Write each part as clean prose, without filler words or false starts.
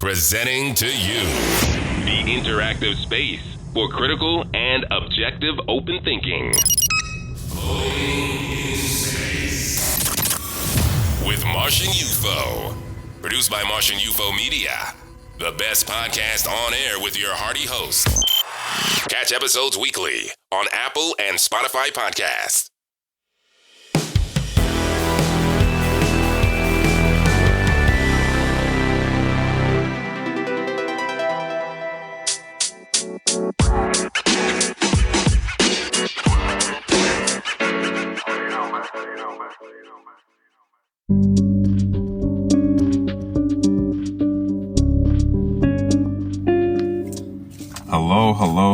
Presenting to you the interactive space for critical and objective open thinking. Floating in Space with MartianUFO. Produced by MartianUFO Media. The best podcast on air with your hearty host. Catch episodes weekly on Apple and Spotify podcasts.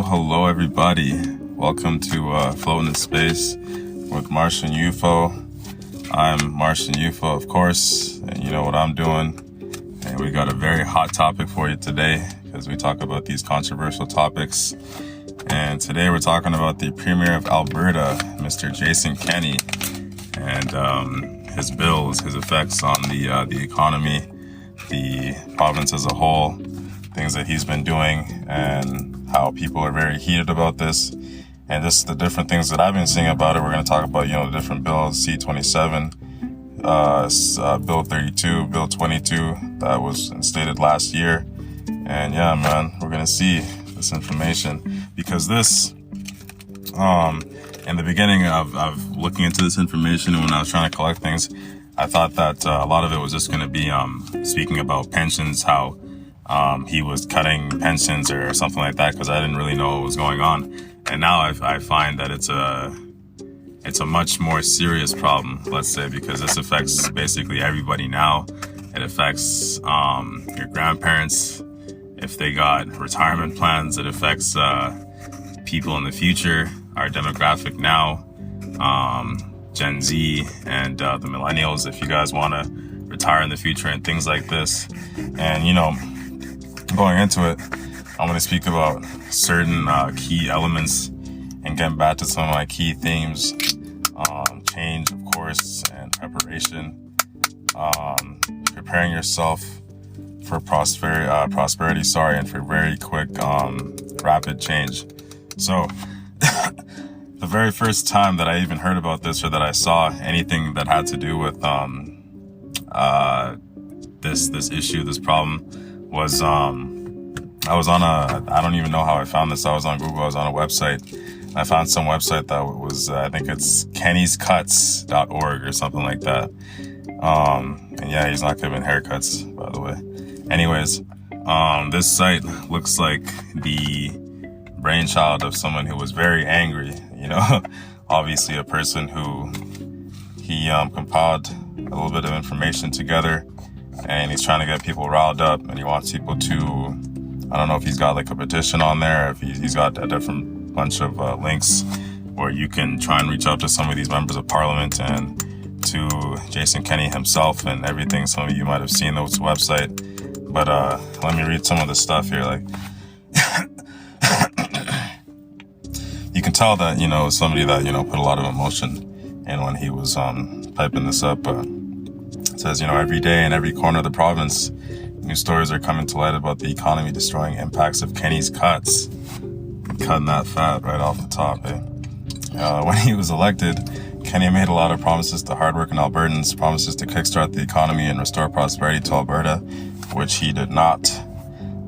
Hello, everybody. Welcome to Floating in Space with MartianUFO. I'm MartianUFO, of course, and you know what I'm doing. And we got a very hot topic for you today because we talk about these controversial topics. And today we're talking about the Premier of Alberta, Mr. Jason Kenney, and his bills, his effects on the economy, the province as a whole, things that he's been doing, and how people are very heated about this, and just the different things that I've been seeing about it. We're going to talk about, the different bills, C-27, Bill 32, Bill 22, that was instated last year. And yeah, man, we're going to see this information because this, in the beginning of looking into this information and when I was trying to collect things, I thought that a lot of it was just going to be speaking about pensions, how he was cutting pensions or something like that, because I didn't really know what was going on. And now I find that it's a much more serious problem, let's say, because this affects basically everybody now. It affects your grandparents if they got retirement plans. It affects people in the future, our demographic now, Gen Z and the millennials, if you guys want to retire in the future and things like this. And, going into it, I'm going to speak about certain key elements and getting back to some of my key themes. Change, of course, and preparation. Preparing yourself for prosperity, and for very quick, rapid change. So, the very first time that I even heard about this or that I saw anything that had to do with this issue, this problem, was I was on I don't even know how I found this. I was on Google. I was on a website. I found some website that was, I think it's kennyscuts.org or something like that. And yeah, he's not giving haircuts, by the way. Anyways, this site looks like the brainchild of someone who was very angry, obviously a person who he compiled a little bit of information together, and he's trying to get people riled up, and he wants people to, I don't know if he's got like a petition on there, if he's got a different bunch of links where you can try and reach out to some of these members of parliament and to Jason Kenney himself and everything. Some of you might have seen this website, but let me read some of the stuff here. Like, you can tell that, somebody that, put a lot of emotion in when he was typing this up. It says, every day in every corner of the province, new stories are coming to light about the economy destroying impacts of Kenney's cuts. Cutting that fat right off the top, eh? When he was elected, Kenney made a lot of promises to hardworking Albertans, promises to kickstart the economy and restore prosperity to Alberta, which he did not.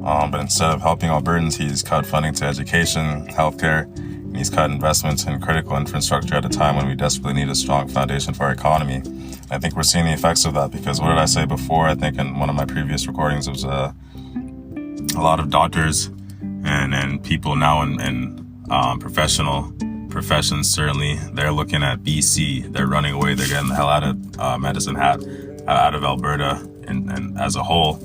But instead of helping Albertans, he's cut funding to education, healthcare, and he's cut investments in critical infrastructure at a time when we desperately need a strong foundation for our economy. I think we're seeing the effects of that because what did I say before? I think in one of my previous recordings, it was a lot of doctors and people now in professional professions, certainly, they're looking at BC. They're running away. They're getting the hell out of Medicine Hat, out of Alberta and as a whole,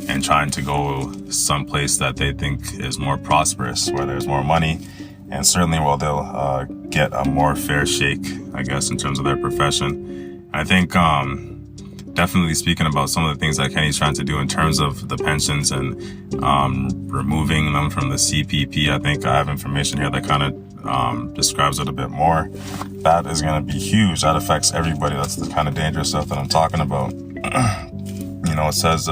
and trying to go someplace that they think is more prosperous, where there's more money, and certainly they'll get a more fair shake, I guess, in terms of their profession. I think definitely speaking about some of the things that Kenney's trying to do in terms of the pensions and removing them from the CPP. I think I have information here that kind of describes it a bit more. That is going to be huge. That affects everybody. That's the kind of dangerous stuff that I'm talking about. It says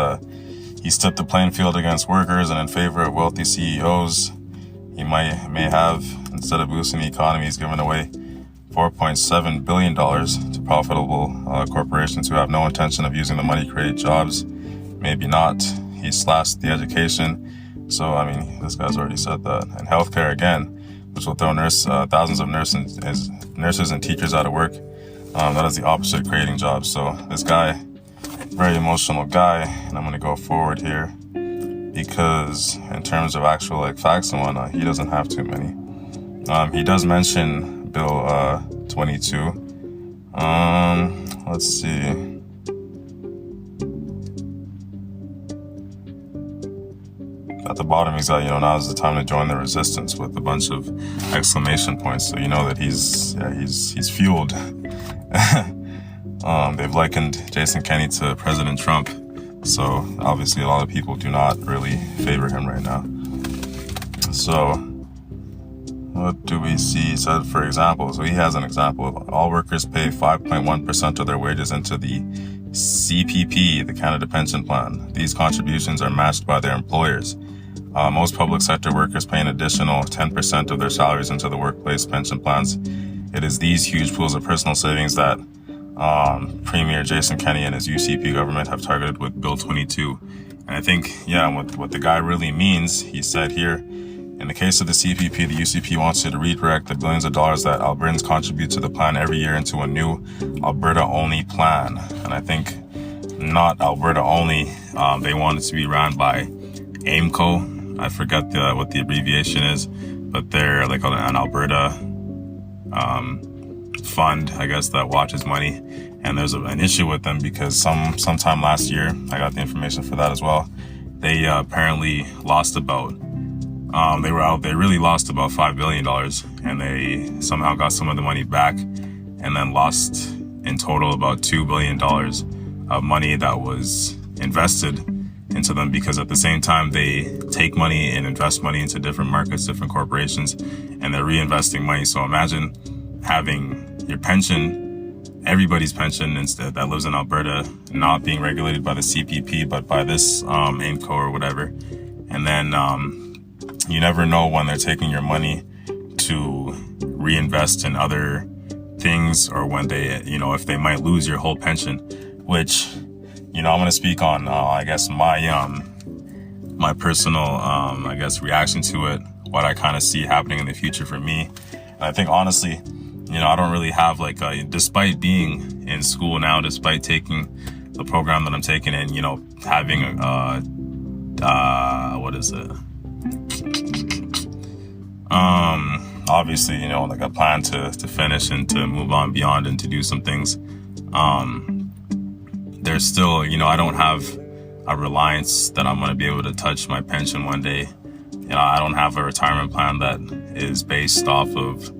He's tipped the playing field against workers and in favor of wealthy CEOs. He may have, instead of boosting the economy, he's given away $4.7 billion to profitable corporations who have no intention of using the money to create jobs. Maybe not. He slashed the education. So, I mean, this guy's already said that. And healthcare, again, which will throw thousands of nurses and teachers out of work. That is the opposite of creating jobs. So this guy, very emotional guy, and I'm going to go forward here because in terms of actual facts and whatnot, he doesn't have too many. He does mention Bill 22. Let's see. At the bottom, he's got, now's the time to join the resistance with a bunch of exclamation points. So you know that he's fueled. They've likened Jason Kenney to President Trump. So obviously a lot of people do not really favor him right now. So what do we see? He said, for example, so he has an example of all workers pay 5.1% of their wages into the CPP, the Canada Pension Plan. These contributions are matched by their employers. Most public sector workers pay an additional 10% of their salaries into the workplace pension plans. It is these huge pools of personal savings that Premier Jason Kenney and his UCP government have targeted with Bill 22. And I think, what the guy really means, he said here, in the case of the CPP, the UCP wants you to redirect the billions of dollars that Albertans contribute to the plan every year into a new Alberta-only plan. And I think not Alberta only, they want it to be run by AIMCO. I forget what the abbreviation is, but they're like an Alberta fund, I guess, that watches money. And there's an issue with them because sometime last year, I got the information for that as well. They apparently lost about, they really lost about $5 billion, and they somehow got some of the money back and then lost in total about $2 billion of money that was invested into them, because at the same time they take money and invest money into different markets, different corporations, and they're reinvesting money. So imagine having your pension, everybody's pension instead that lives in Alberta, not being regulated by the CPP but by this AIMCO or whatever, and then you never know when they're taking your money to reinvest in other things, or when they, if they might lose your whole pension, which, I'm going to speak on, I guess, my personal, reaction to it, what I kind of see happening in the future for me. And I think, honestly, I don't really have despite being in school now, despite taking the program that I'm taking and, having, obviously, a plan to finish and to move on beyond and to do some things. There's still, I don't have a reliance that I'm going to be able to touch my pension one day. I don't have a retirement plan that is based off of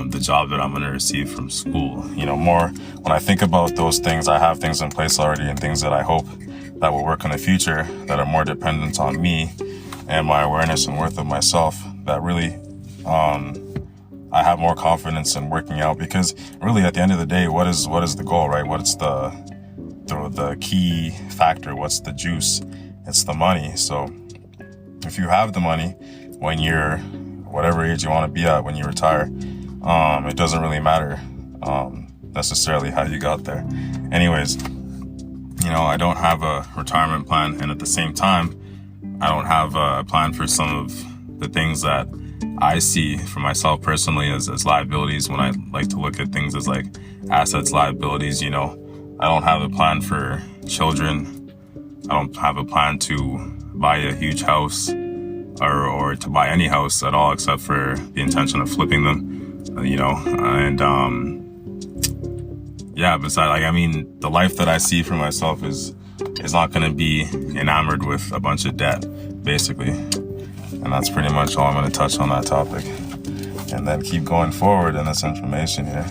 the job that I'm going to receive from school. More when I think about those things, I have things in place already and things that I hope that will work in the future that are more dependent on me and my awareness and worth of myself, that really I have more confidence in working out, because really at the end of the day, what is the goal, right? What's the key factor? What's the juice? It's the money. So if you have the money when you're whatever age you want to be at when you retire, it doesn't really matter necessarily how you got there. Anyways, I don't have a retirement plan, and at the same time, I don't have a plan for some of the things that I see for myself personally as liabilities. When I like to look at things as like assets, liabilities, I don't have a plan for children. I don't have a plan to buy a huge house or to buy any house at all, except for the intention of flipping them, besides, the life that I see for myself is not going to be enamored with a bunch of debt, basically. And that's pretty much all I'm going to touch on that topic. And then keep going forward in this information here.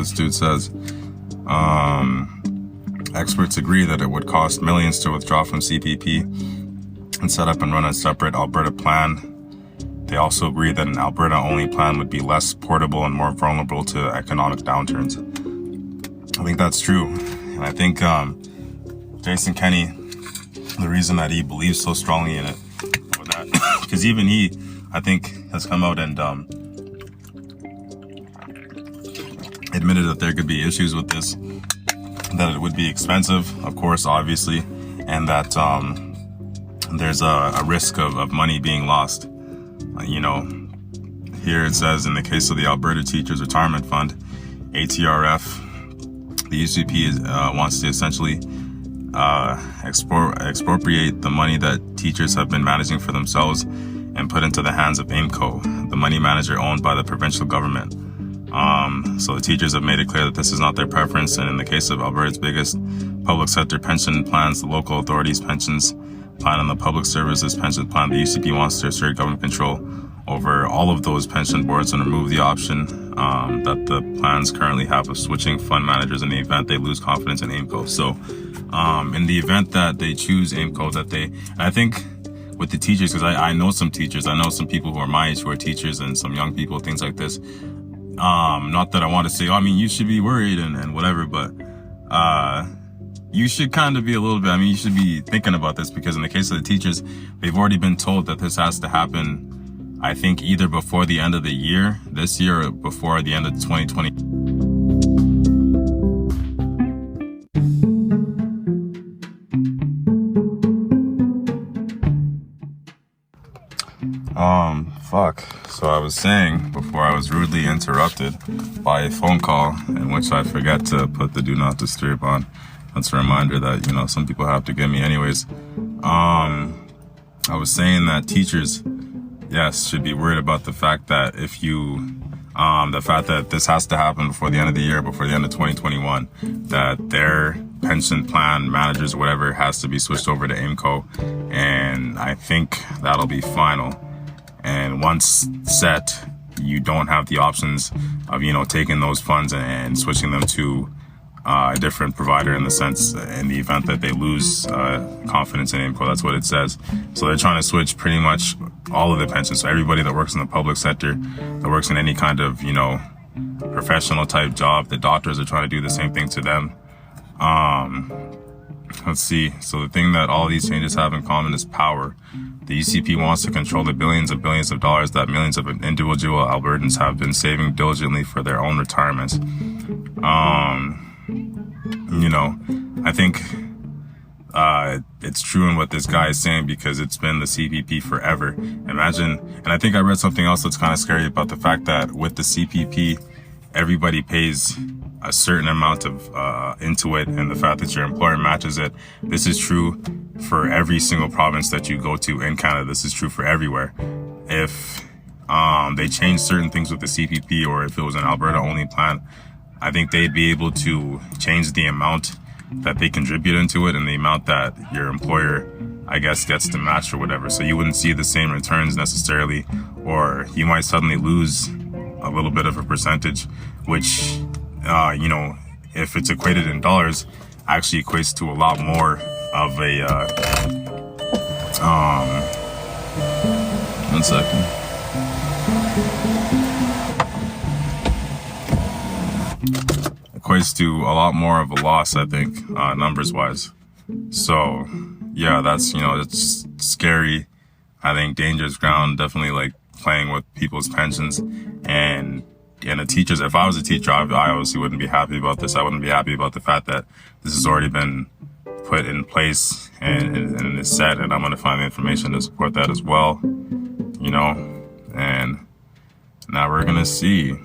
this dude says. Experts agree that it would cost millions to withdraw from CPP and set up and run a separate Alberta plan. They also agree that an Alberta-only plan would be less portable and more vulnerable to economic downturns. I think that's true. And I think Jason Kenney, the reason that he believes so strongly in it, because even he, I think, has come out and admitted that there could be issues with this, that it would be expensive, of course, obviously, and that there's a risk of money being lost. Here it says, in the case of the Alberta Teachers Retirement Fund, ATRF, the UCP wants to essentially expropriate the money that teachers have been managing for themselves and put into the hands of AIMCO, the money manager owned by the provincial government. So the teachers have made it clear that this is not their preference, and in the case of Alberta's biggest public sector pension plans, the local authorities' pensions plan and the public services pension plan, the UCP wants to assert government control over all of those pension boards and remove the option that the plans currently have of switching fund managers in the event they lose confidence in AIMCO. So in the event that they choose AIMCO, I think with the teachers, because I know some teachers, I know some people who are my age who are teachers and some young people, things like this. Not that I want to say, you should be worried and whatever, but you should kind of be a little bit, you should be thinking about this, because in the case of the teachers, they've already been told that this has to happen, I think, either before the end of the year, this year, or before the end of 2020. So I was saying before I was rudely interrupted by a phone call in which I forget to put the do not disturb on. That's a reminder that, some people have to give me anyways. I was saying that teachers, yes, should be worried about the fact that the fact that this has to happen before the end of the year, before the end of 2021, that their pension plan managers, whatever, has to be switched over to AIMCO. And I think that'll be final. And once set, you don't have the options of, taking those funds and switching them to a different provider, in the event that they lose confidence in AIMCO. That's what it says. So they're trying to switch pretty much all of the pensions. So everybody that works in the public sector, that works in any kind of, professional type job, the doctors are trying to do the same thing to them. Let's see. So the thing that all these changes have in common is power. The UCP wants to control the billions of dollars that millions of individual Albertans have been saving diligently for their own retirements. I think it's true in what this guy is saying, because it's been the CPP forever. Imagine, and I think I read something else that's kind of scary about the fact that with the CPP, everybody pays a certain amount of into it, and the fact that your employer matches it. This is true for every single province that you go to in Canada. This is true for everywhere. If they change certain things with the CPP, or if it was an Alberta only plan, I think they'd be able to change the amount that they contribute into it and the amount that your employer, I guess, gets to match or whatever. So you wouldn't see the same returns necessarily, or you might suddenly lose a little bit of a percentage, which, if it's equated in dollars, actually equates to a lot more of a, one second. Equates to a lot more of a loss, I think, numbers wise. So yeah, that's, it's scary. I think dangerous ground, definitely, like playing with people's pensions and the teachers. If I was a teacher, I obviously wouldn't be happy about this. I wouldn't be happy about the fact that this has already been put in place and is set, and I'm going to find the information to support that as well, and now we're going to see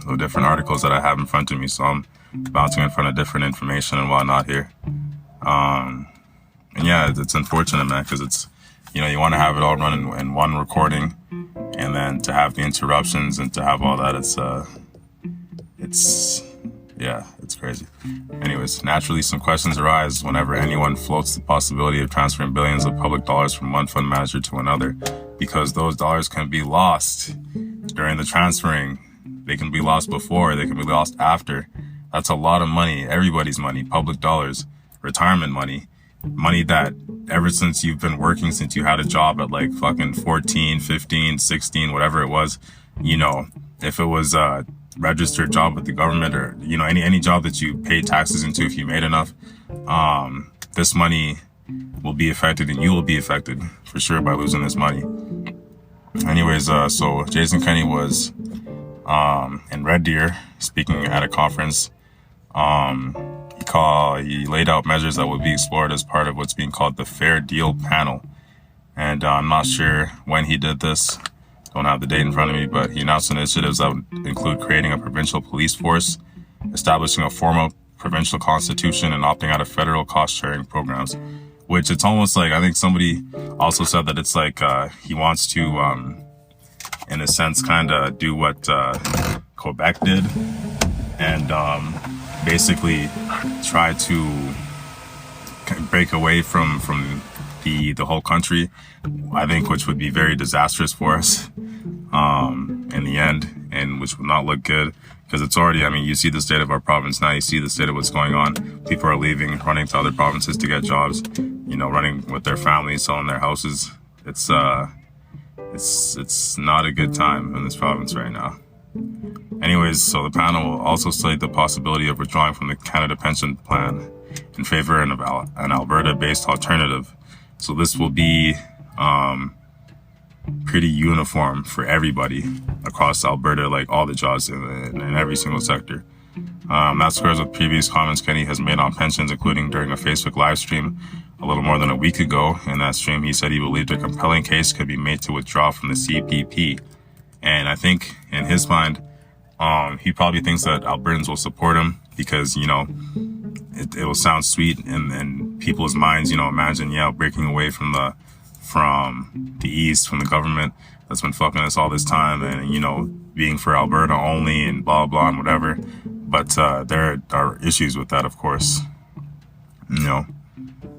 the different articles that I have in front of me. So I'm bouncing in front of different information and whatnot here. And yeah, it's unfortunate, man, because it's, you want to have it all run in one recording, and then to have the interruptions and to have all that, it's crazy. Anyways, naturally some questions arise whenever anyone floats the possibility of transferring billions of public dollars from one fund manager to another, because those dollars can be lost during the transferring. They can be lost before, they can be lost after. That's a lot of money, everybody's money, public dollars, retirement money that ever since you've been working, since you had a job at like fucking 14, 15, 16, whatever it was, you know, if it was a registered job with the government or, you know, any job that you paid taxes into, if you made enough, this money will be affected and you will be affected for sure by losing this money. Anyways, so Jason Kenney was in Red Deer speaking at a conference. He laid out measures that will be explored as part of what's being called the Fair Deal Panel. And I'm not sure when he did this. Don't have the date in front of me, but he announced initiatives that would include creating a provincial police force, establishing a formal provincial constitution, and opting out of federal cost-sharing programs. Which it's almost like, I think somebody also said that it's like he wants to, in a sense, kind of do what Quebec did, and basically try to break away from the whole country, I think, which would be very disastrous for us in the end, and which would not look good, because it's already, I mean, you see the state of our province now, you see the state of what's going on. People are leaving, running to other provinces to get jobs, you know, running with their families, selling their houses. It's not a good time in this province right now. Anyways, so the panel will also study the possibility of withdrawing from the Canada Pension Plan in favor of an Alberta-based alternative. So this will be pretty uniform for everybody across Alberta, like all the jobs in every single sector. That squares with previous comments Kenney has made on pensions, including during a Facebook live stream a little more than a week ago. In that stream, he said he believed a compelling case could be made to withdraw from the CPP. And I think in his mind, he probably thinks that Albertans will support him because, you know, it will sound sweet in people's minds, you know, imagine, yeah, breaking away from the east, from the government that's been fucking us all this time, and, you know, being for Alberta only and blah, blah, and whatever. But there are issues with that, of course, you know.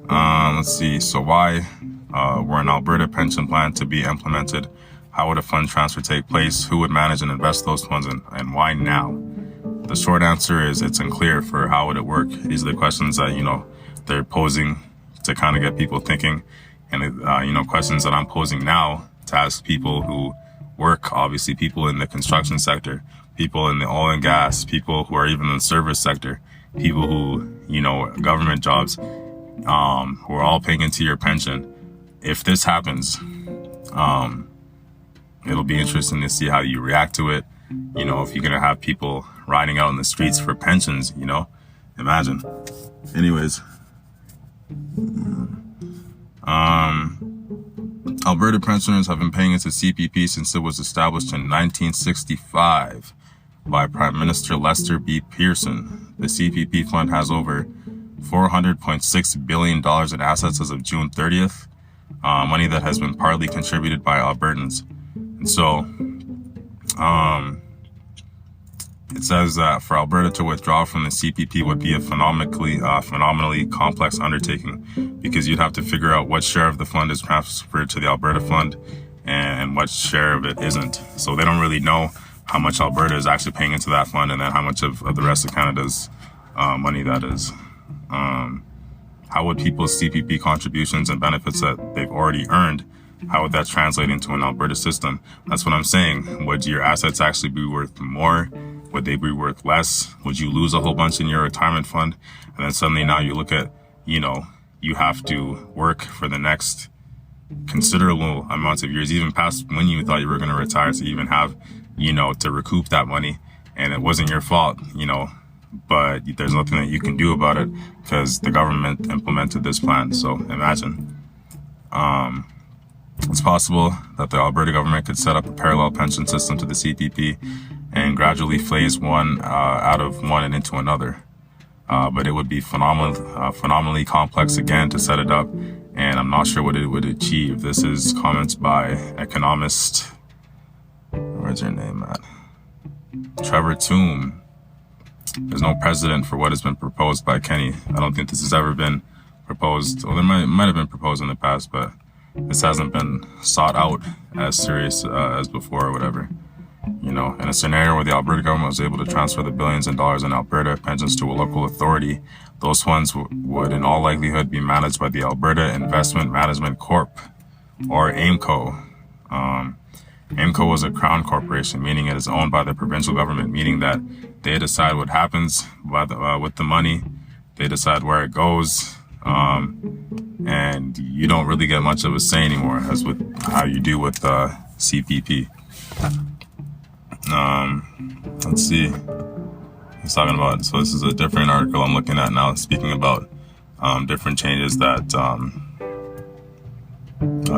Let's see. So why were an Alberta pension plan to be implemented? How would a fund transfer take place? Who would manage and invest those funds, and why now? The short answer is it's unclear for how would it work. These are the questions that, you know, they're posing to kind of get people thinking. And, you know, questions that I'm posing now to ask people who work, obviously people in the construction sector, people in the oil and gas, people who are even in the service sector, people who, you know, government jobs, who are all paying into your pension. If this happens, it'll be interesting to see how you react to it. You know, if you're going to have people riding out in the streets for pensions, you know, imagine. Anyways, Alberta pensioners have been paying into CPP since it was established in 1965 by Prime Minister Lester B. Pearson. The CPP fund has over $400.6 billion in assets as of June 30th, money that has been partly contributed by Albertans. And so, it says that for Alberta to withdraw from the CPP would be a phenomenally complex undertaking, because you'd have to figure out what share of the fund is transferred to the Alberta fund and what share of it isn't. So they don't really know how much Alberta is actually paying into that fund, and then how much of the rest of Canada's money that is. How would people's CPP contributions and benefits that they've already earned, how would that translate into an Alberta system? That's what I'm saying. Would your assets actually be worth more? Would they be worth less? Would you lose a whole bunch in your retirement fund? And then suddenly now you look at, you know, you have to work for the next considerable amounts of years, even past when you thought you were going to retire, to even have, you know, to recoup that money. And it wasn't your fault, you know, but there's nothing that you can do about it because the government implemented this plan. So imagine. It's possible that the Alberta government could set up a parallel pension system to the CPP and gradually phase one out of one and into another. But it would be phenomenally complex again to set it up, and I'm not sure what it would achieve. This is comments by economist, where's your name at? Trevor Toome. There's no precedent for what has been proposed by Kenney. I don't think this has ever been proposed, or there might have been proposed in the past, but this hasn't been sought out as serious as before or whatever. In a scenario where the Alberta government was able to transfer the billions in dollars in Alberta pensions to a local authority, those funds would in all likelihood be managed by the Alberta Investment Management Corp, or AIMCO. AIMCO was a crown corporation, meaning it is owned by the provincial government, meaning that they decide what happens with the money, they decide where it goes, and you don't really get much of a say anymore, as with how you do with CPP. Let's see. He's talking about, so this is a different article I'm looking at now, speaking about different changes that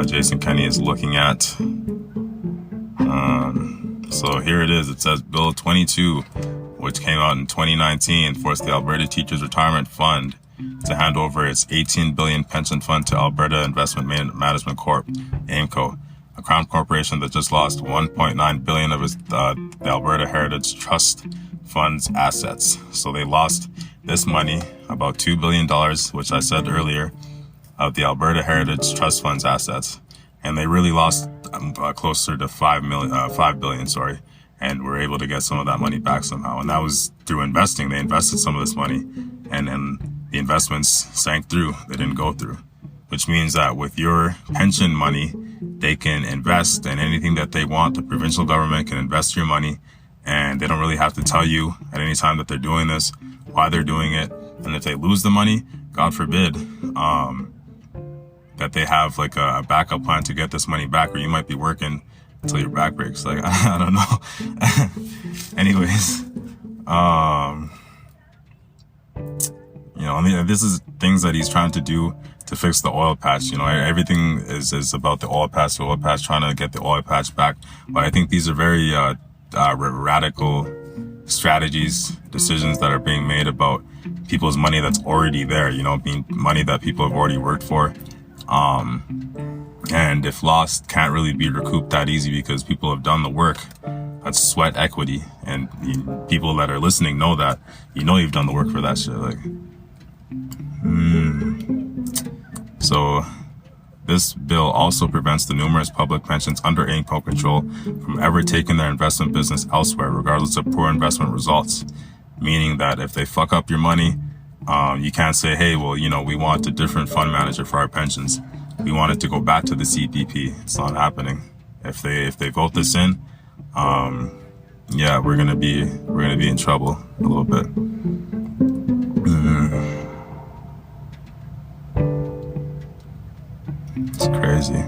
Jason Kenney is looking at. So here it is. It says Bill 22, which came out in 2019, forced the Alberta Teachers Retirement Fund to hand over its $18 billion pension fund to Alberta Investment Management Corp, AIMCO, a crown corporation that just lost $1.9 billion of its the Alberta Heritage Trust Fund's assets. So they lost this money, about $2 billion, which I said earlier, of the Alberta Heritage Trust Fund's assets. And they really lost closer to $5 billion, and were able to get some of that money back somehow. And that was through investing. They invested some of this money, and then the investments sank through. They didn't go through, which means that with your pension money, they can invest in anything that they want. The provincial government can invest your money, and they don't really have to tell you at any time that they're doing this, why they're doing it. And if they lose the money, God forbid, that they have like a backup plan to get this money back, or you might be working until your back breaks. Like, I don't know. Anyways, this is things that he's trying to do to fix the oil patch. Everything is about the oil patch, trying to get the oil patch back. But I think these are very radical strategies, decisions that are being made about people's money that's already there, being money that people have already worked for. And if lost, can't really be recouped that easy because people have done the work. That's sweat equity. And people that are listening know that. You've done the work for that shit. So this bill also prevents the numerous public pensions under AIMCO control from ever taking their investment business elsewhere, regardless of poor investment results. Meaning that if they fuck up your money, you can't say, hey, well, we want a different fund manager for our pensions. We want it to go back to the CPP. It's not happening. If they vote this in, we're gonna be in trouble a little bit. It's crazy.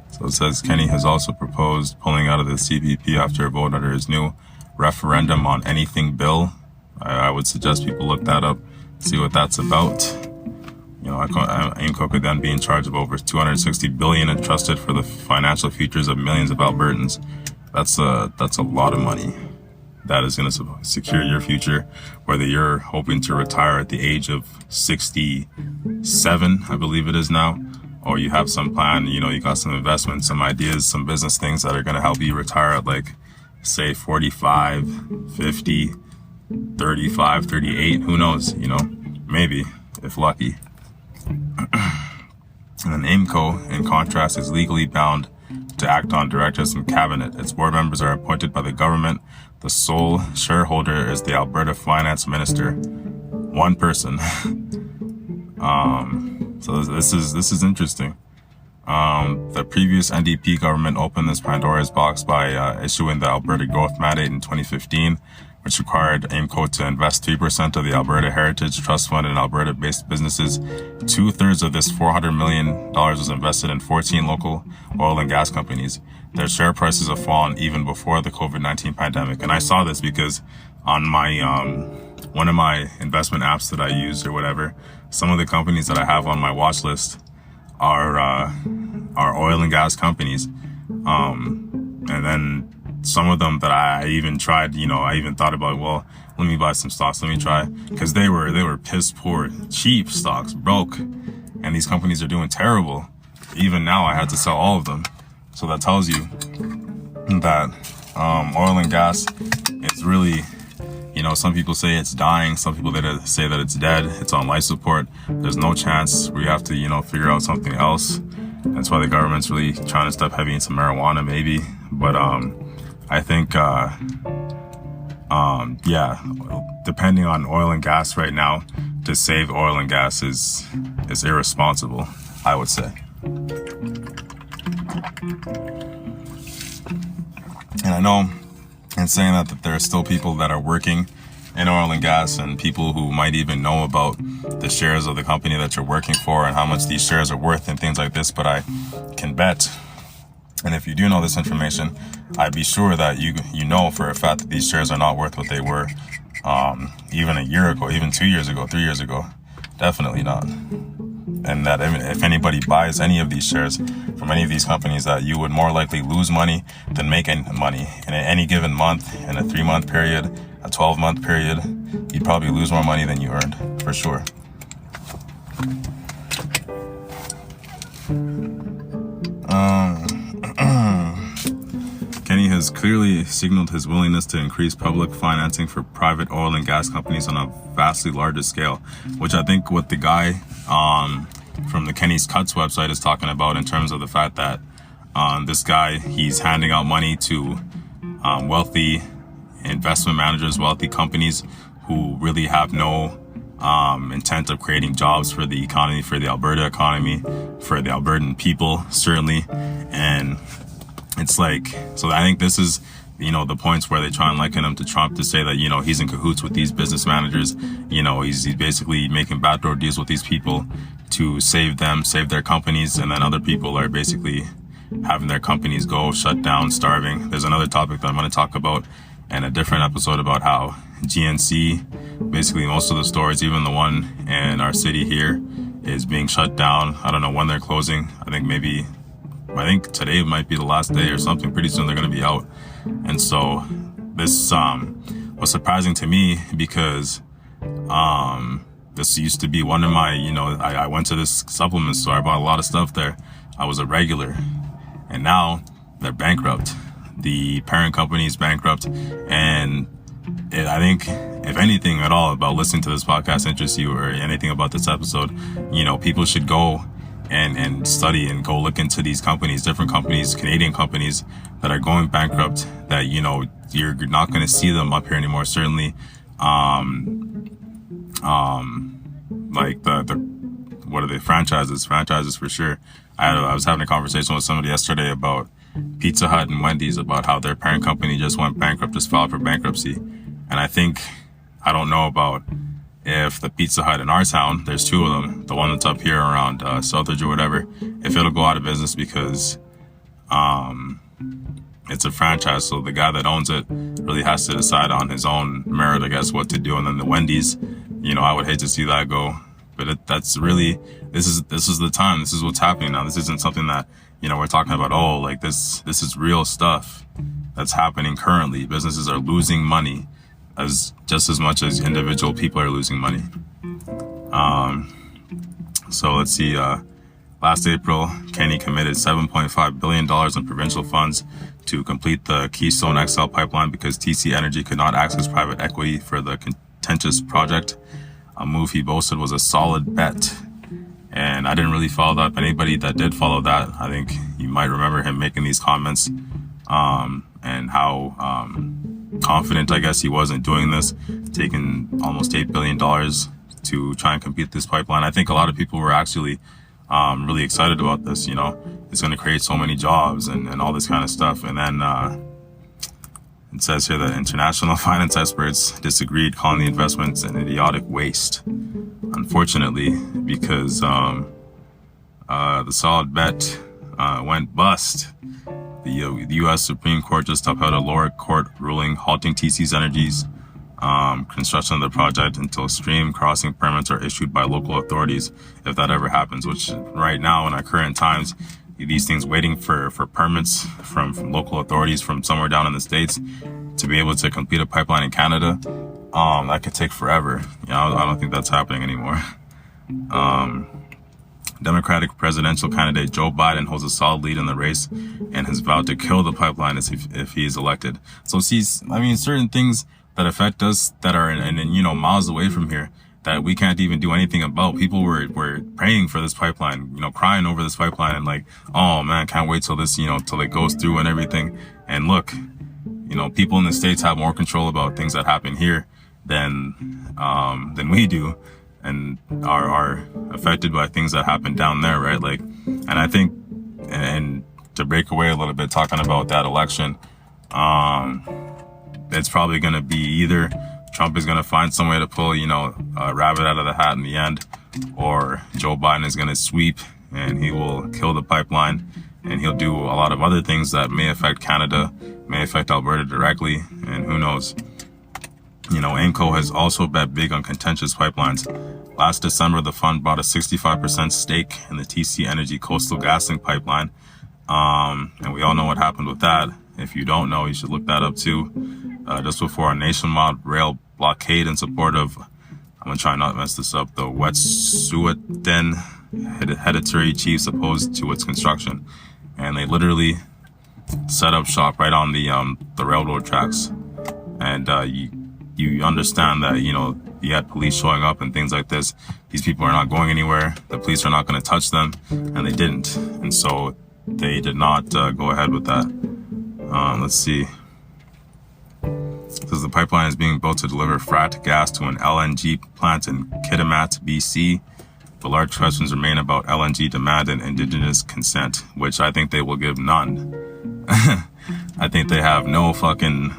So it says Kenney has also proposed pulling out of the CPP after a vote under his new referendum on anything bill. I would suggest people look that up, see what that's about. AIMCO could then be in charge of over $260 billion entrusted for the financial futures of millions of Albertans. That's a lot of money. That is going to secure your future, whether you're hoping to retire at the age of 67, I believe it is now, or you have some plan, you got some investments, some ideas, some business things that are going to help you retire at say 45, 50, 35, 38, who knows, maybe, if lucky. And then AIMCO, in contrast, is legally bound to act on directives from cabinet. Its board members are appointed by the government. The sole shareholder is the Alberta Finance Minister. One person. So this is interesting. The previous NDP government opened this Pandora's box by issuing the Alberta Growth Mandate in 2015, which required AIMCO to invest 3% of the Alberta Heritage Trust Fund in Alberta-based businesses. 2/3 of this $400 million was invested in 14 local oil and gas companies. Their share prices have fallen even before the COVID-19 pandemic. And I saw this because on my one of my investment apps that I use or whatever, some of the companies that I have on my watch list are oil and gas companies. And then some of them that I even tried, I even thought about, well, let me buy some stocks, let me try, because they were piss poor, cheap stocks, broke, and these companies are doing terrible. Even now, I had to sell all of them. So that tells you that oil and gas is really, some people say it's dying, some people say that it's dead, it's on life support. There's no chance. We have to, figure out something else. That's why the government's really trying to step heavy into marijuana, maybe. But I think, depending on oil and gas right now, to save oil and gas is irresponsible, I would say. And I know in saying that there are still people that are working in oil and gas, and people who might even know about the shares of the company that you're working for and how much these shares are worth and things like this. But I can bet, and if you do know this information, I'd be sure that you know for a fact that these shares are not worth what they were even a year ago, even 2 years ago, 3 years ago. Definitely not. And that if anybody buys any of these shares from any of these companies, that you would more likely lose money than make any money. And in any given month, in a 3-month period, a 12-month period, you'd probably lose more money than you earned, for sure. Kenney has clearly signaled his willingness to increase public financing for private oil and gas companies on a vastly larger scale, which I think what the guy from the Kenney's Cuts website is talking about, in terms of the fact that this guy, he's handing out money to wealthy investment managers, wealthy companies who really have no intent of creating jobs for the economy, for the Alberta economy, for the Albertan people, certainly. And it's like, so I think this is, the points where they try and liken him to Trump, to say that, he's in cahoots with these business managers. He's basically making backdoor deals with these people to save them, save their companies. And then other people are basically having their companies go shut down, starving. There's another topic that I'm going to talk about in a different episode about how GNC, basically most of the stores, even the one in our city here, is being shut down. I don't know when they're closing. I think today might be the last day or something. Pretty soon they're going to be out. And so this was surprising to me, because this used to be one of my, I went to this supplement store. I bought a lot of stuff there. I was a regular. And now they're bankrupt. The parent company is bankrupt. And I think, if anything at all about listening to this podcast interests you, or anything about this episode, people should go and study and go look into these companies, different companies, Canadian companies that are going bankrupt, that, you're not going to see them up here anymore. Certainly, like what are they? Franchises for sure. I was having a conversation with somebody yesterday about Pizza Hut and Wendy's, about how their parent company just went bankrupt, just filed for bankruptcy. And I don't know about if the Pizza Hut in our town, there's 2 of them, the one that's up here around Southridge or whatever, if it'll go out of business, because it's a franchise. So the guy that owns it really has to decide on his own merit, I guess, what to do. And then the Wendy's, I would hate to see that go. But that's really, this is the time. This is what's happening now. This isn't something that, we're talking about, this is real stuff that's happening currently. Businesses are losing money just as much as individual people are losing money. So let's see, last April, Kenney committed $7.5 billion in provincial funds to complete the Keystone XL pipeline because TC Energy could not access private equity for the contentious project. A move he boasted was a solid bet. And I didn't really follow that, but anybody that did follow that, I think you might remember him making these comments, and how confident, I guess, he was in doing this, taking almost $8 billion to try and complete this pipeline. I think a lot of people were actually really excited about this. It's going to create so many jobs and all this kind of stuff. And then it says here that international finance experts disagreed, calling the investments an idiotic waste. Unfortunately, because the solid bet went bust. The U.S. Supreme Court just upheld a lower court ruling halting TC Energy's construction of the project until stream crossing permits are issued by local authorities, if that ever happens, which right now in our current times, these things waiting for permits from local authorities from somewhere down in the States to be able to complete a pipeline in Canada, that could take forever. I don't think that's happening anymore. Democratic presidential candidate Joe Biden holds a solid lead in the race and has vowed to kill the pipeline if he is elected. So certain things that affect us that are in miles away from here that we can't even do anything about. People were praying for this pipeline, crying over this pipeline and like, oh man, can't wait till this, till it goes through and everything. And look, people in the States have more control about things that happen here than we do, and are affected by things that happen down there, right? Like, and I think, and to break away a little bit, talking about that election, it's probably going to be either Trump is going to find some way to pull, a rabbit out of the hat in the end, or Joe Biden is going to sweep and he will kill the pipeline, and he'll do a lot of other things that may affect Canada, may affect Alberta directly, and who knows. AIMCO has also bet big on contentious pipelines. Last December, the fund bought a 65% stake in the TC Energy Coastal GasLink pipeline. And we all know what happened with that. If you don't know, you should look that up too. Just before a nationwide rail blockade in support of, I'm going to try not to mess this up, the Wet'suwet'en hereditary chiefs opposed to its construction. And they literally set up shop right on the railroad tracks. And you understand that, you had police showing up and things like this. These people are not going anywhere. The police are not going to touch them, and they didn't. And so they did not go ahead with that. Let's see. It says the pipeline is being built to deliver fracked gas to an LNG plant in Kitimat, BC. The large questions remain about LNG demand and Indigenous consent, which I think they will give none. I think they have no fucking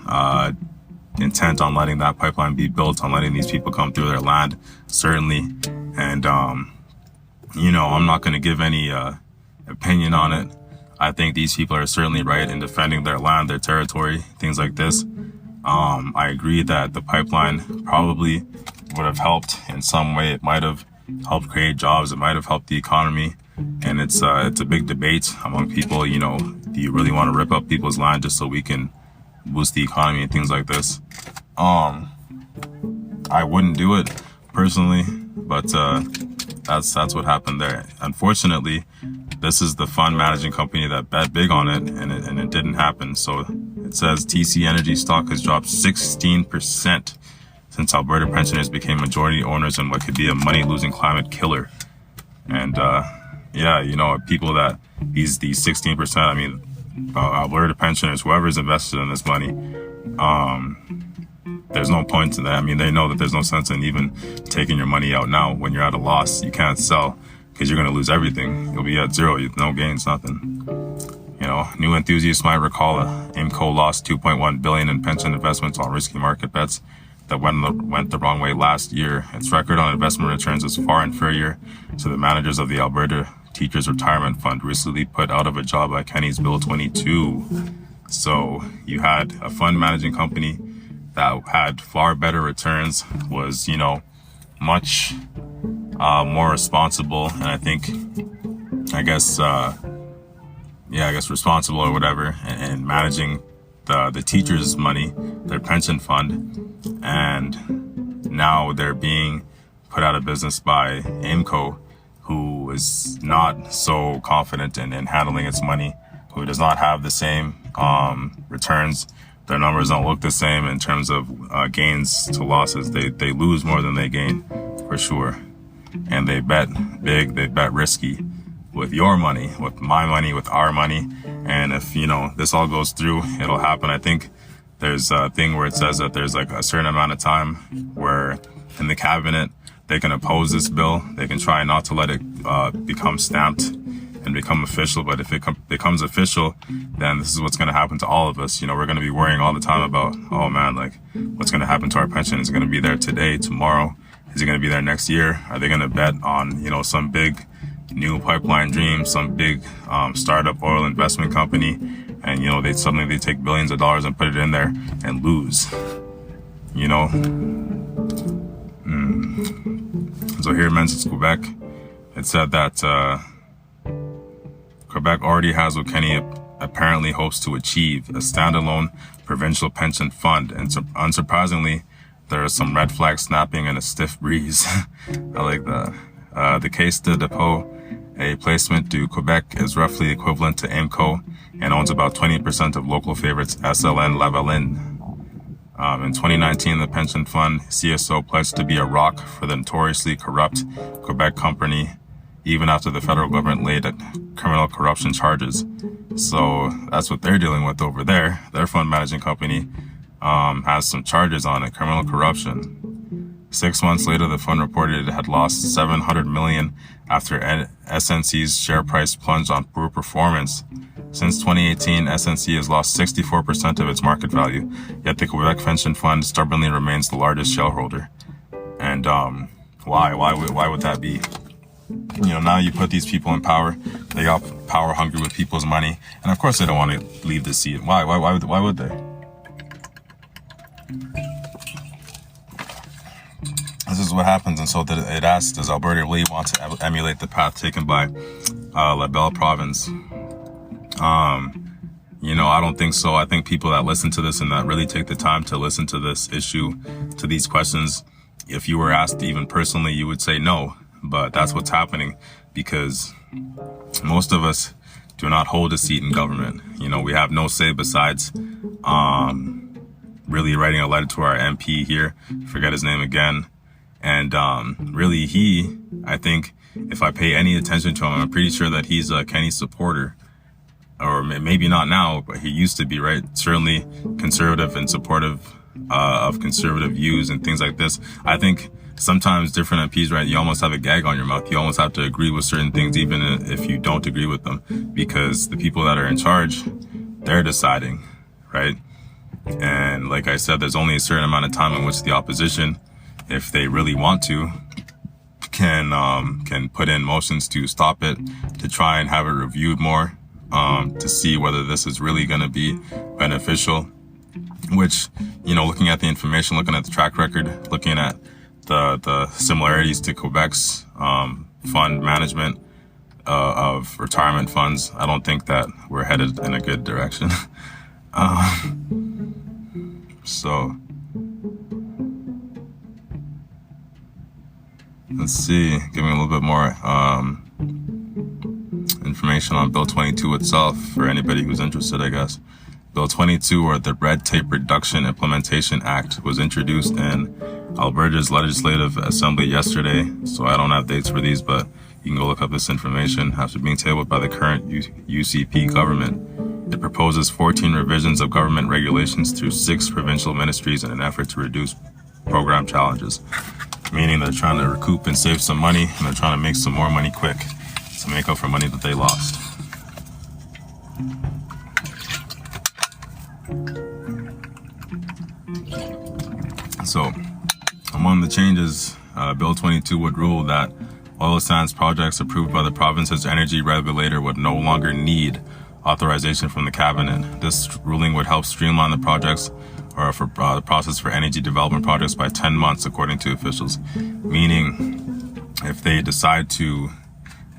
intent on letting that pipeline be built, on letting these people come through their land, certainly. And, I'm not going to give any opinion on it. I think these people are certainly right in defending their land, their territory, things like this. I agree that the pipeline probably would have helped in some way. It might have helped create jobs. It might have helped the economy. And it's a big debate among people. Do you really want to rip up people's land just so we can boost the economy and things like this? I wouldn't do it personally, but that's what happened there. Unfortunately, this is the fund managing company that bet big on it, and it didn't happen. So it says TC Energy stock has dropped 16% since Alberta pensioners became majority owners in what could be a money-losing climate killer. And people that these 16%, Alberta pensioners, whoever's invested in this money, there's no point in that. They know that there's no sense in even taking your money out now when you're at a loss. You can't sell because you're going to lose everything. You'll be at zero, no gains, nothing. New enthusiasts might recall AIMCO lost $2.1 billion in pension investments on risky market bets that went the wrong way last year. Its record on investment returns is far inferior to the managers of the Alberta Teachers Retirement Fund, recently put out of a job by Kenney's Bill 22. So you had a fund managing company that had far better returns, was, much more responsible, and I guess responsible or whatever, and managing the teachers' money, their pension fund, and now they're being put out of business by AIMCO, who is not so confident in handling its money, who does not have the same returns. Their numbers don't look the same in terms of gains to losses. They lose more than they gain, for sure. And they bet big, they bet risky with your money, with my money, with our money. And if, this all goes through, it'll happen. I think there's a thing where it says that there's like a certain amount of time where in the cabinet, they can oppose this bill. They can try not to let it become stamped and become official. But if it becomes official, then this is what's going to happen to all of us. We're going to be worrying all the time about, oh man, like what's going to happen to our pension? Is it going to be there today, tomorrow? Is it going to be there next year? Are they going to bet on, some big new pipeline dream, some big startup oil investment company? And, they take billions of dollars and put it in there and lose, So here in Menzies, Quebec, it said that Quebec already has what Kenney apparently hopes to achieve, a standalone provincial pension fund. And unsurprisingly, there are some red flags snapping and a stiff breeze. I like that. The Caisse de dépôt, a placement du Quebec, is roughly equivalent to AIMCO and owns about 20% of local favorites SLN Lavalin. In 2019, the pension fund CSO pledged to be a rock for the notoriously corrupt Quebec company even after the federal government laid criminal corruption charges. So that's what they're dealing with over there. Their fund managing company has some charges on it, criminal corruption. 6 months later, the fund reported it had lost $700 million after SNC's share price plunged on poor performance. Since 2018, SNC has lost 64% of its market value, yet the Quebec Pension Fund stubbornly remains the largest shareholder. And why would that be? You know, now you put these people in power. They got power hungry with people's money, and of course they don't want to leave the seat. Why would they? This is what happens, and so it asks, does Alberta really want to emulate the path taken by La Belle Province? You know, I don't think so. I think people that listen to this and that really take the time to listen to this issue, to these questions, if you were asked even personally, you would say no. But that's what's happening, because most of us do not hold a seat in government. You know, we have no say besides really writing a letter to our MP here, forget his name again. And really, I think if I pay any attention to him, I'm pretty sure that he's a Kenney supporter. Or maybe not now, but he used to be, right? Certainly conservative and supportive of conservative views and things like this. I think sometimes different MPs, right, you almost have a gag on your mouth. You almost have to agree with certain things, even if you don't agree with them, because the people that are in charge, they're deciding, right? And like I said, there's only a certain amount of time in which the opposition, if they really want to, can put in motions to stop it, to try and have it reviewed more, to see whether this is really going to be beneficial. Which, you know, looking at the information, looking at the track record, looking at the similarities to Quebec's fund management of retirement funds, I don't think that we're headed in a good direction. So let's see, give me a little bit more information on Bill 22 itself for anybody who's interested, I guess. Bill 22, or the Red Tape Reduction Implementation Act, was introduced in Alberta's Legislative Assembly yesterday, so I don't have dates for these, but you can go look up this information. After being tabled by the current UCP government, it proposes 14 revisions of government regulations through 6 provincial ministries in an effort to reduce program challenges. Meaning they're trying to recoup and save some money, and they're trying to make some more money quick to make up for money that they lost. So, among the changes, Bill 22 would rule that oil sands projects approved by the province's energy regulator would no longer need authorization from the cabinet. This ruling would help streamline the projects, or for the process for energy development projects, by 10 months, according to officials. Meaning, if they decide to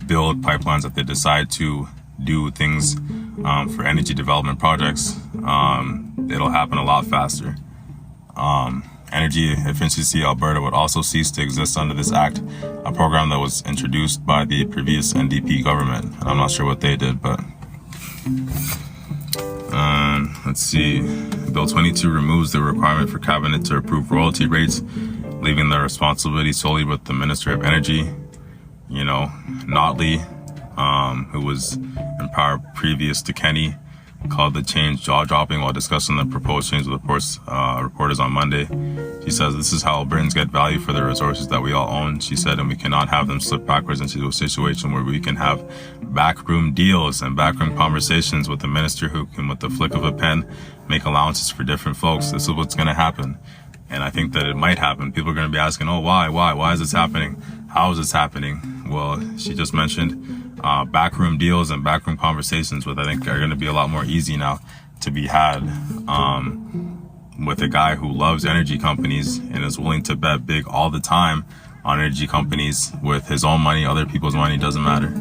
build pipelines, if they decide to do things for energy development projects, it'll happen a lot faster. Energy Efficiency Alberta would also cease to exist under this act, a program that was introduced by the previous NDP government. And I'm not sure what they did, but let's see. Bill 22 removes the requirement for cabinet to approve royalty rates, leaving the responsibility solely with the Minister of Energy. You know, Notley, who was in power previous to Kenney, called the change jaw-dropping while discussing the proposed change with reporters on Monday. She says, "This is how Albertans get value for the resources that we all own," she said, "and we cannot have them slip backwards into a situation where we can have backroom deals and backroom conversations with the minister who can, with the flick of a pen, make allowances for different folks. This is what's going to happen." And I think that it might happen. People are going to be asking, oh, why is this happening? How is this happening? Well, she just mentioned backroom deals and backroom conversations, which I think are going to be a lot more easy now to be had with a guy who loves energy companies and is willing to bet big all the time on energy companies with his own money, other people's money, doesn't matter.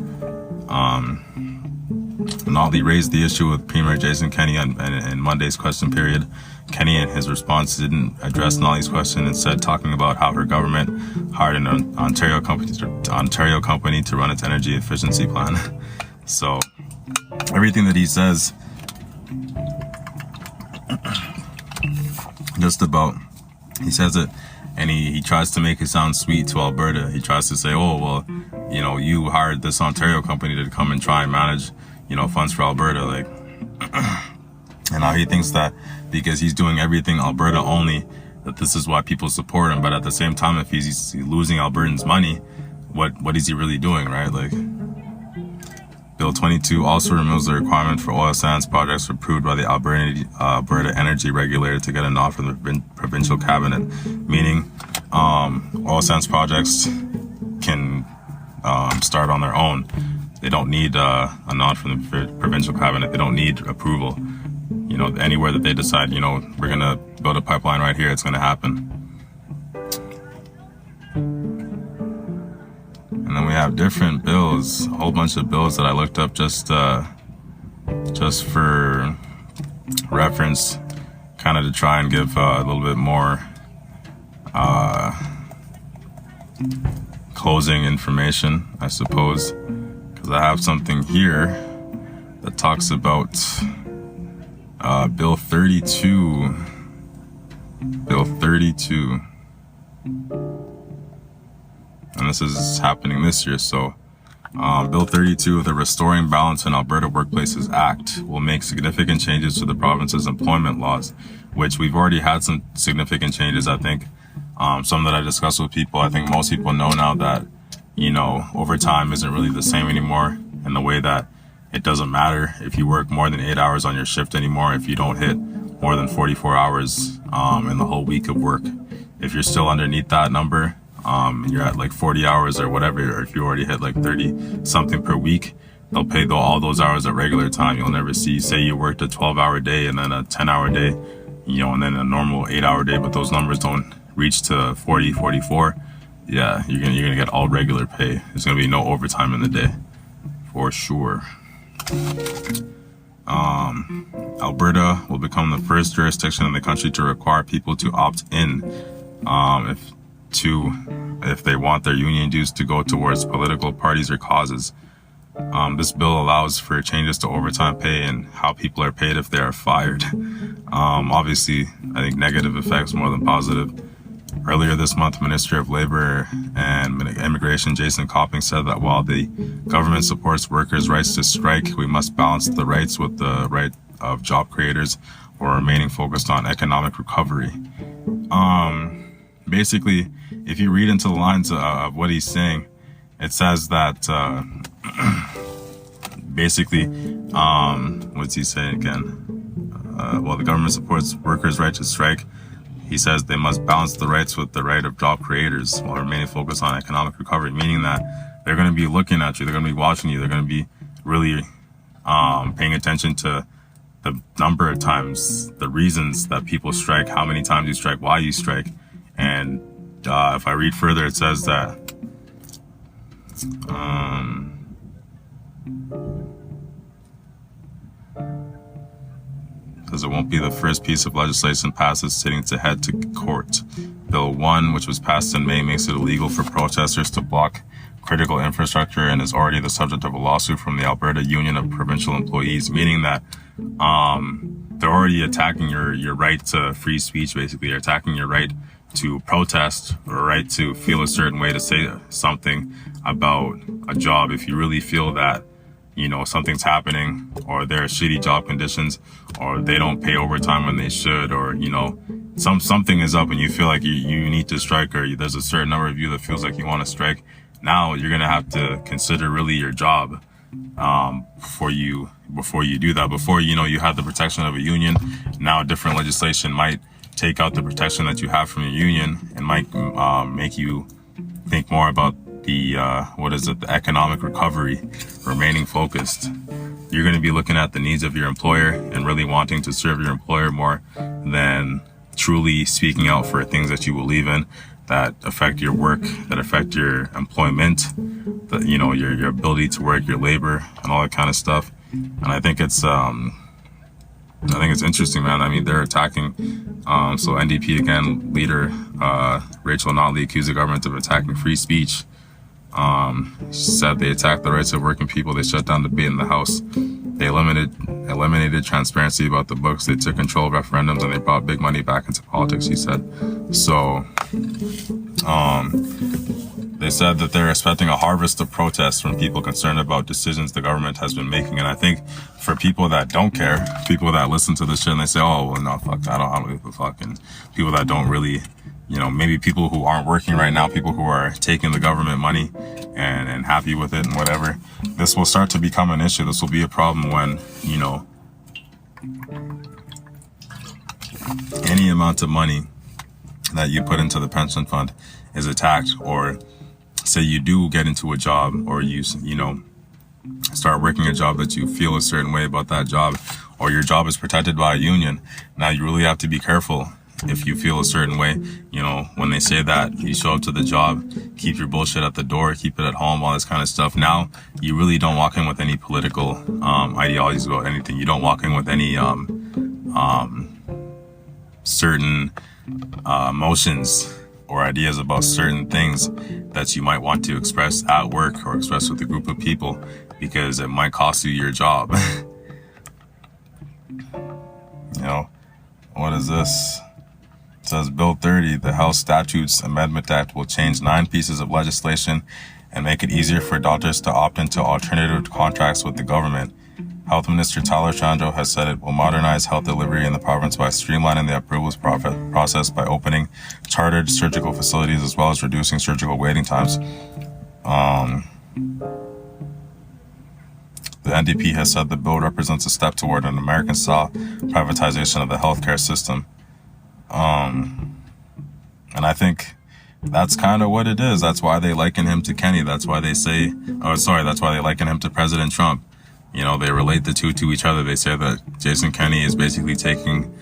Notley raised the issue with Premier Jason Kenney in Monday's question period. Kenney, in his response, didn't address Notley's question, instead talking about how her government hired an Ontario company to run its energy efficiency plan. So everything that he says, just about, he says it And he tries to make it sound sweet to Alberta. He tries to say, oh, well, you hired this Ontario company to come and try and manage, funds for Alberta. Like, and now he thinks that because he's doing everything Alberta only, that this is why people support him. But at the same time, if he's losing Albertans' money, what is he really doing, right? Like, Bill 22 also removes the requirement for oil sands projects approved by the Alberta Energy Regulator to get a nod from the provincial cabinet, meaning oil sands projects can start on their own. They don't need a nod from the provincial cabinet. They don't need approval. Anywhere that they decide, we're going to build a pipeline right here, it's going to happen. And then we have different bills, a whole bunch of bills that I looked up just for reference, kind of to try and give a little bit more closing information, I suppose, because I have something here that talks about Bill 32. Bill 32. And this is happening this year. So Bill 32 of the Restoring Balance in Alberta Workplaces Act will make significant changes to the province's employment laws, which we've already had some significant changes, I think. Some that I discussed with people. I think most people know now that, overtime isn't really the same anymore, in the way that it doesn't matter if you work more than 8 hours on your shift anymore if you don't hit more than 44 hours in the whole week of work. If you're still underneath that number, and you're at like 40 hours or whatever, or if you already hit like 30 something per week, they'll pay all those hours at regular time. You'll never see, say you worked a 12-hour day and then a 10-hour day, and then a normal 8-hour day, but those numbers don't reach to 40, 44. Yeah, you're gonna get all regular pay. There's gonna be no overtime in the day, for sure. Alberta will become the first jurisdiction in the country to require people to opt in if they want their union dues to go towards political parties or causes. This bill allows for changes to overtime pay and how people are paid if they are fired. Obviously, I think negative effects more than positive. Earlier this month, Minister of Labor and Immigration Jason Kenney said that while the government supports workers' rights to strike, we must balance the rights with the right of job creators while remaining focused on economic recovery. Basically, if you read into the lines of what he's saying, it says that basically, what's he saying again? While the government supports workers' right to strike, he says they must balance the rights with the right of job creators while remaining focused on economic recovery, meaning that they're going to be looking at you, they're going to be watching you, they're going to be really paying attention to the number of times, the reasons that people strike, how many times you strike, why you strike. And if I read further, it says that because it won't be the first piece of legislation passed is sitting to head to court. Bill 1, which was passed in May, makes it illegal for protesters to block critical infrastructure and is already the subject of a lawsuit from the Alberta Union of Provincial Employees, meaning that they're already attacking your right to free speech, basically. They're attacking your right to protest or right to feel a certain way, to say something about a job. If you really feel that, something's happening, or there are shitty job conditions, or they don't pay overtime when they should, or, something is up and you feel like you need to strike, or there's a certain number of you that feels like you want to strike, now you're going to have to consider really your job before you do that. Before, you had the protection of a union. Now different legislation might take out the protection that you have from your union and might make you think more about the economic recovery, remaining focused. You're going to be looking at the needs of your employer and really wanting to serve your employer more than truly speaking out for things that you believe in, that affect your work, that affect your employment, that, your ability to work, your labor, and all that kind of stuff. And I think it's interesting, man. I mean, they're attacking, so NDP again, leader, Rachel Notley accused the government of attacking free speech. Said they attacked the rights of working people. They shut down debate in the House. They eliminated transparency about the books. They took control of referendums and they brought big money back into politics, he said. So They said that they're expecting a harvest of protests from people concerned about decisions the government has been making. And I think for people that don't care, people that listen to this shit and they say, oh, well, no, fuck, I don't give a fuck. And people that don't really, you know, maybe people who aren't working right now, people who are taking the government money and happy with it and whatever, this will start to become an issue. This will be a problem when, you know, any amount of money that you put into the pension fund is attacked, or say you do get into a job, or you know, start working a job that you feel a certain way about that job, or your job is protected by a union. Now you really have to be careful if you feel a certain way. You know, when they say that you show up to the job, keep your bullshit at the door, keep it at home, all this kind of stuff. Now you really don't walk in with any political ideologies about anything. You don't walk in with any certain emotions or ideas about certain things that you might want to express at work or express with a group of people, because it might cost you your job. You know, what is this? It says Bill 30, the Health Statutes Amendment Act, will change 9 pieces of legislation and make it easier for doctors to opt into alternative contracts with the government. Health Minister Tyler Chandro has said it will modernize health delivery in the province by streamlining the approvals process by opening chartered surgical facilities as well as reducing surgical waiting times. The NDP has said the bill represents a step toward an American-style privatization of the healthcare system. And I think that's kind of what it is. That's why they liken him to Kenney. That's why they say, that's why they liken him to President Trump. You know, they relate the two to each other. They say that Jason Kenney is basically taking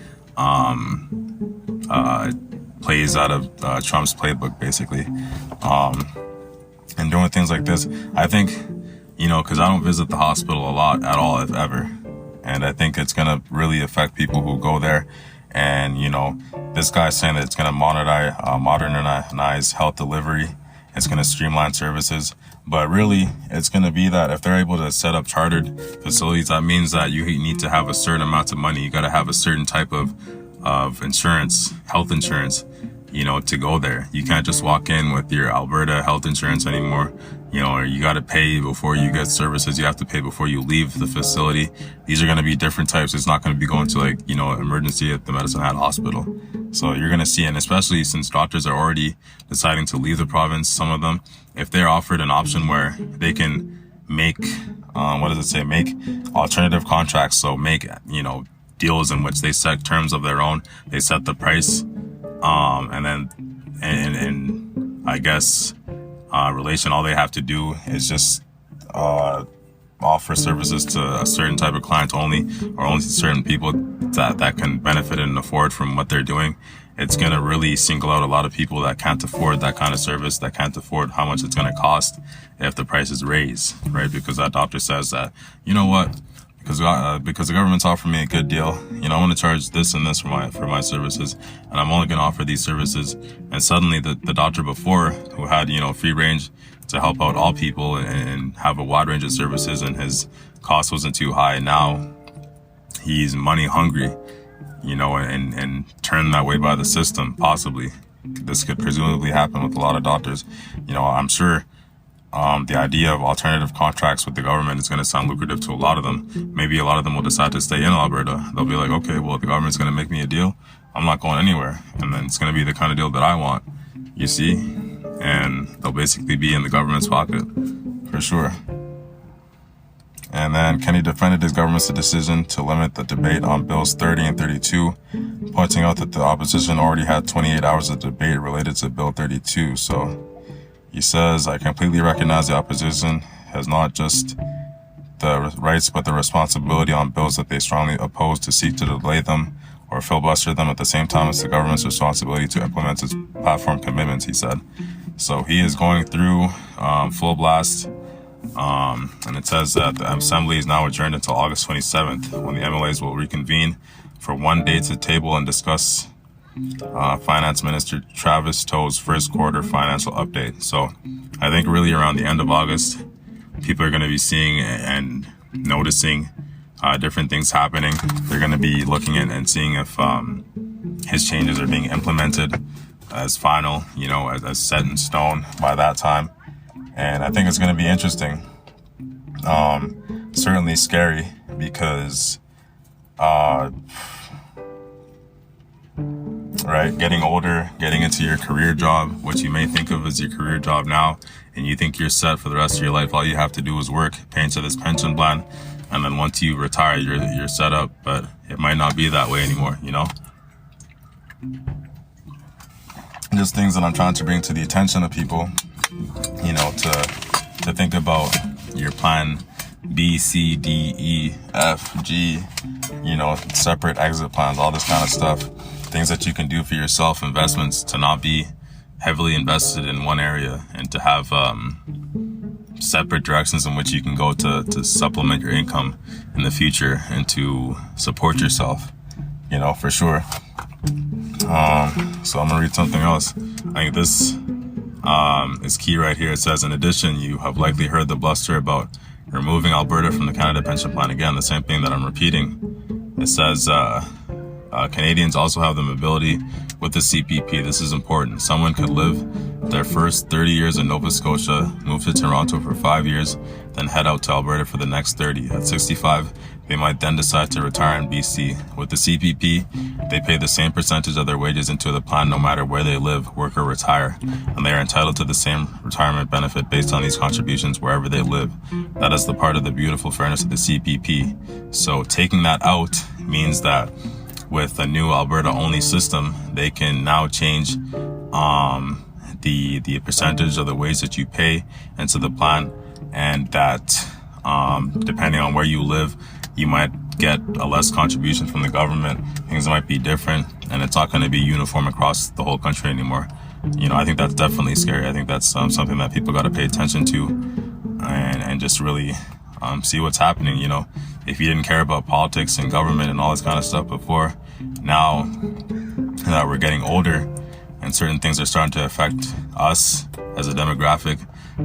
plays out of Trump's playbook, basically, and doing things like this. I think, you know, because I don't visit the hospital a lot at all, if ever, and I think it's going to really affect people who go there. And, you know, this guy's saying that it's going to modernize health delivery. It's going to streamline services. But really, it's going to be that if they're able to set up chartered facilities, that means that you need to have a certain amount of money. You got to have a certain type of insurance, health insurance, you know, to go there. You can't just walk in with your Alberta health insurance anymore. You know, or you got to pay before you get services. You have to pay before you leave the facility. These are going to be different types. It's not going to be going to, like, you know, emergency at the Medicine Hat Hospital. So you're going to see, and especially since doctors are already deciding to leave the province, some of them, if they're offered an option where they can make, make alternative contracts. So make, you know, deals in which they set terms of their own. They set the price, and then, and I guess, relation, all they have to do is just offer services to a certain type of client only, or only to certain people that can benefit and afford from what they're doing. It's going to really single out a lot of people that can't afford that kind of service, that can't afford how much it's going to cost if the price is raised, right? Because that doctor says that, you know what, because the government's offering me a good deal, you know, I want to charge this and this for my services, and I'm only going to offer these services. And suddenly the doctor before, who had, you know, free range to help out all people and have a wide range of services, and his cost wasn't too high, now he's money hungry, you know, and turned that way by the system. Possibly this could presumably happen with a lot of doctors. You know, I'm sure the idea of alternative contracts with the government is going to sound lucrative to a lot of them. Maybe a lot of them will decide to stay in Alberta. They'll be like, okay, well, the government's going to make me a deal. I'm not going anywhere. And then it's going to be the kind of deal that I want, you see? And they'll basically be in the government's pocket, for sure. And then Kenney defended his government's decision to limit the debate on Bills 30 and 32, pointing out that the opposition already had 28 hours of debate related to Bill 32. So he says, I completely recognize the opposition has not just the rights but the responsibility on bills that they strongly oppose to seek to delay them or filibuster them at the same time as the government's responsibility to implement its platform commitments, he said. So he is going through full blast. And it says that the assembly is now adjourned until August 27th, when the MLAs will reconvene for one day to table and discuss Finance Minister Travis Toe's first quarter financial update. So I think really around the end of August, people are going to be seeing and noticing different things happening. They're going to be looking at and seeing if his changes are being implemented. as final, as set in stone by that time. And I think it's going to be interesting. Certainly scary because, right, getting older, getting into your career job, what you may think of as your career job now, and you think you're set for the rest of your life. All you have to do is work, pay into this pension plan, and then once you retire, you're set up. But it might not be that way anymore, Just things that I'm trying to bring to the attention of people, to think about your plan B, C, D, E, F, G, separate exit plans, all this kind of stuff. Things that you can do for yourself, investments, to not be heavily invested in one area, and to have separate directions in which you can go to supplement your income in the future and to support yourself, for sure. So I'm gonna read something else. I think this is key right here. It says, in addition, you have likely heard the bluster about removing Alberta from the Canada Pension Plan. Again, the same thing that I'm repeating. It says, Canadians also have the mobility with the CPP. This is important. Someone could live their first 30 years in Nova Scotia, move to Toronto for 5 years, then head out to Alberta for the next 30. At 65, they might then decide to retire in BC. With the CPP, they pay the same percentage of their wages into the plan no matter where they live, work, or retire, and they are entitled to the same retirement benefit based on these contributions wherever they live. That is the part of the beautiful fairness of the CPP. So taking that out means that with a new Alberta-only system, they can now change the percentage of the wage that you pay into the plan, and that depending on where you live, you might get a less contribution from the government. Things might be different, and it's not going to be uniform across the whole country anymore. I think that's definitely scary. I think that's something that people got to pay attention to, and just really see what's happening. If you didn't care about politics and government and all this kind of stuff before, now that we're getting older and certain things are starting to affect us as a demographic,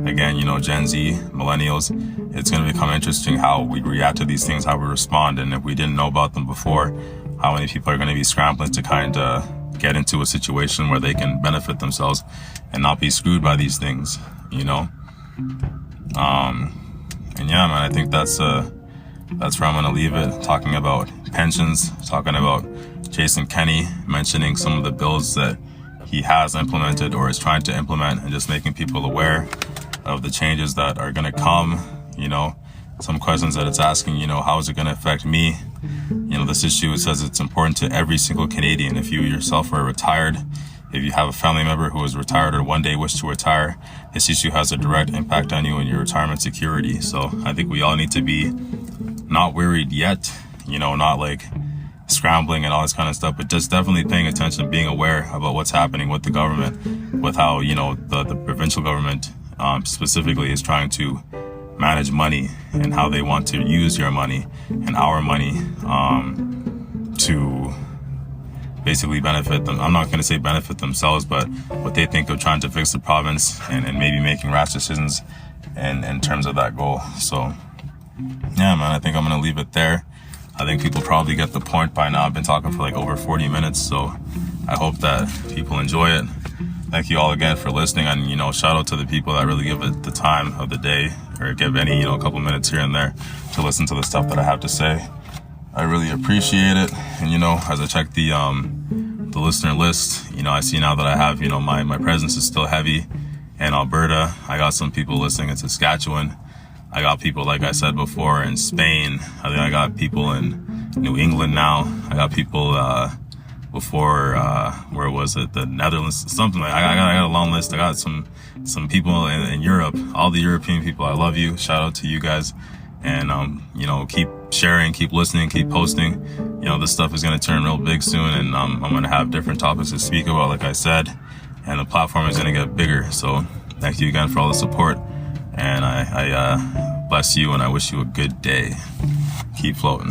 again, Gen Z, millennials, it's going to become interesting how we react to these things, how we respond. And if we didn't know about them before, how many people are going to be scrambling to kind of get into a situation where they can benefit themselves and not be screwed by these things, And yeah, man, I think that's where I'm going to leave it, talking about pensions, talking about Jason Kenney mentioning some of the bills that he has implemented or is trying to implement, and just making people aware of the changes that are going to come. Some questions that it's asking, how is it going to affect me? This issue, it says it's important to every single Canadian. If you yourself are retired, if you have a family member who is retired or one day wish to retire, this issue has a direct impact on you and your retirement security. So I think we all need to be not worried yet, not like scrambling and all this kind of stuff, but just definitely paying attention, being aware about what's happening with the government, with how, the provincial government specifically is trying to manage money, and how they want to use your money and our money to basically benefit them. I'm not going to say benefit themselves, but what they think of trying to fix the province, and maybe making rash decisions in terms of that goal. So yeah, man, I think I'm going to leave it there. I think people probably get the point by now. I've been talking for like over 40 minutes, so I hope that people enjoy it. Thank you all again for listening, and shout out to the people that really give it the time of the day, or give any a couple minutes here and there to listen to the stuff that I have to say. I really appreciate it. And as I check the listener list, I see now that I have my presence is still heavy in Alberta. I got some people listening in Saskatchewan. I got people, like I said before, in Spain. I think I got people in New England now. I got people before, where was it? The Netherlands, something like. I got a long list. I got some people in Europe. All the European people, I love you. Shout out to you guys. And keep sharing, keep listening, keep posting. This stuff is going to turn real big soon, and I'm going to have different topics to speak about, like I said, and the platform is going to get bigger. So thank you again for all the support, and I bless you, and I wish you a good day. Keep floating.